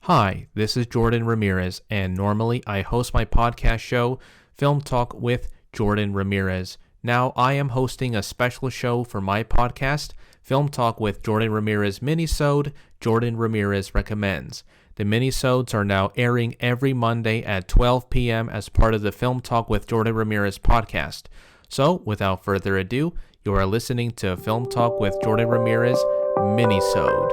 Hi, this is Jordan Ramirez, and normally I host my podcast show, Film Talk with Jordan Ramirez. Now I am hosting a special show for my podcast, Film Talk with Jordan Ramirez Minisode, Jordan Ramirez Recommends. The minisodes are now airing every Monday at 12 p.m. as part of the Film Talk with Jordan Ramirez podcast. So, without further ado, you are listening to Film Talk with Jordan Ramirez Minisode.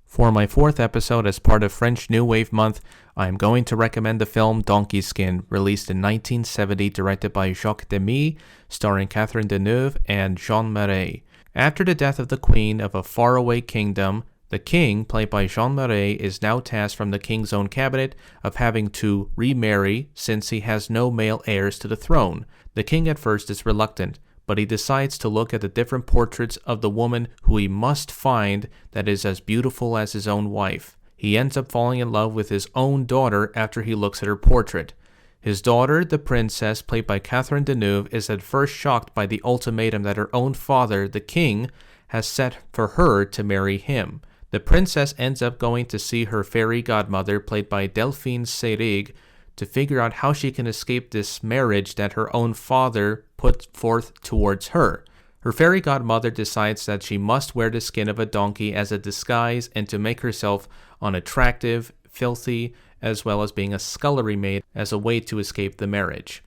For my fourth episode as part of French New Wave Month, I am going to recommend the film Donkey Skin, released in 1970, directed by Jacques Demy, starring Catherine Deneuve and Jean Marais. After the death of the queen of a faraway kingdom, the king, played by Jean Marais, is now tasked from the king's own cabinet of having to remarry since he has no male heirs to the throne. The king at first is reluctant, but he decides to look at the different portraits of the woman who he must find that is as beautiful as his own wife. He ends up falling in love with his own daughter after he looks at her portrait. His daughter, the princess, played by Catherine Deneuve, is at first shocked by the ultimatum that her own father, the king, has set for her to marry him. The princess ends up going to see her fairy godmother, played by Delphine Seyrig, to figure out how she can escape this marriage that her own father put forth towards her. Her fairy godmother decides that she must wear the skin of a donkey as a disguise and to make herself unattractive, filthy, as well as being a scullery maid as a way to escape the marriage.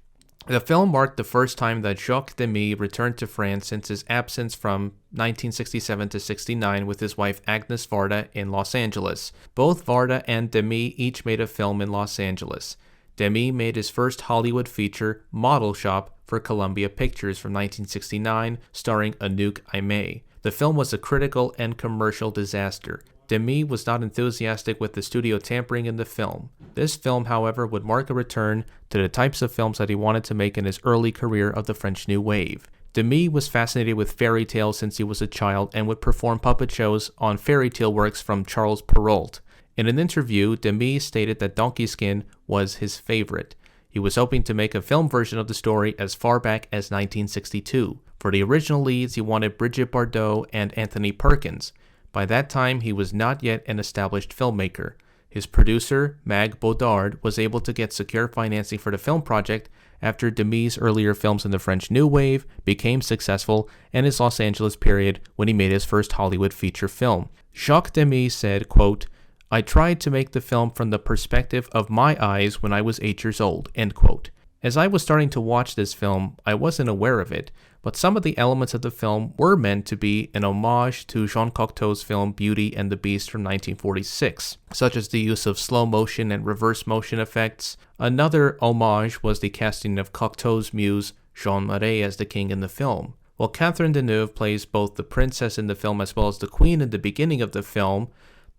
The film marked the first time that Jacques Demy returned to France since his absence from 1967 to 69 with his wife Agnes Varda in Los Angeles. Both Varda and Demy each made a film in Los Angeles. Demy made his first Hollywood feature, Model Shop, for Columbia Pictures from 1969, starring Anouk Aimée. The film was a critical and commercial disaster. Demy was not enthusiastic with the studio tampering in the film. This film, however, would mark a return to the types of films that he wanted to make in his early career of the French New Wave. Demy was fascinated with fairy tales since he was a child and would perform puppet shows on fairy tale works from Charles Perrault. In an interview, Demy stated that Donkey Skin was his favorite. He was hoping to make a film version of the story as far back as 1962. For the original leads, he wanted Brigitte Bardot and Anthony Perkins. By that time, he was not yet an established filmmaker. His producer, Mag Baudard, was able to get secure financing for the film project after Demy's earlier films in the French New Wave became successful and his Los Angeles period when he made his first Hollywood feature film. Jacques Demy said, quote, "I tried to make the film from the perspective of my eyes when I was 8 years old," end quote. As I was starting to watch this film, I wasn't aware of it, but some of the elements of the film were meant to be an homage to Jean Cocteau's film Beauty and the Beast from 1946, such as the use of slow motion and reverse motion effects. Another homage was the casting of Cocteau's muse Jean Marais as the king in the film. While Catherine Deneuve plays both the princess in the film as well as the queen in the beginning of the film,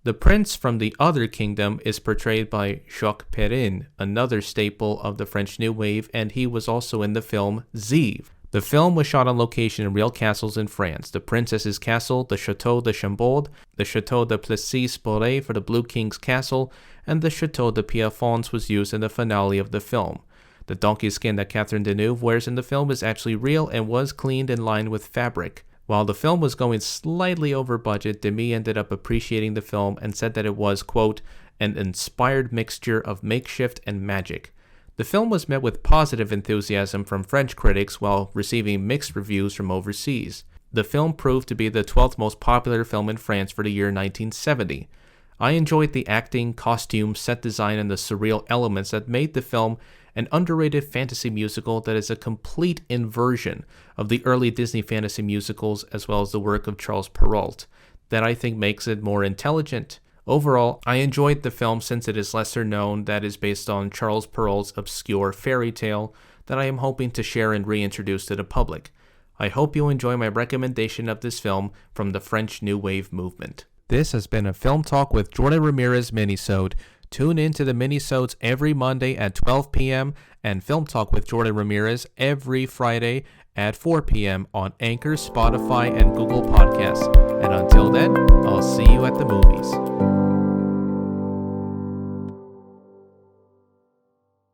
the prince from the other kingdom is portrayed by Jacques Perrin, another staple of the French New Wave, and he was also in the film Zive. The film was shot on location in real castles in France: the Princess's Castle, the Château de Chambord, the Château de Plessis-Boré for the Blue King's Castle, and the Château de Pierrefonds was used in the finale of the film. The donkey skin that Catherine Deneuve wears in the film is actually real and was cleaned and lined with fabric. While the film was going slightly over budget, Demy ended up appreciating the film and said that it was, quote, an inspired mixture of makeshift and magic. The film was met with positive enthusiasm from French critics while receiving mixed reviews from overseas. The film proved to be the 12th most popular film in France for the year 1970. I enjoyed the acting, costume, set design, and the surreal elements that made the film an underrated fantasy musical that is a complete inversion of the early Disney fantasy musicals as well as the work of Charles Perrault, that I think makes it more intelligent. Overall, I enjoyed the film since it is lesser known, that is based on Charles Perrault's obscure fairy tale that I am hoping to share and reintroduce to the public. I hope you enjoy my recommendation of this film from the French New Wave movement. This has been a Film Talk with Jordan Ramirez minisode. Tune in to the minisodes every Monday at 12 p.m. and Film Talk with Jordan Ramirez every Friday at 4 p.m. on Anchor, Spotify, and Google Podcasts. And until then, I'll see you at the movies.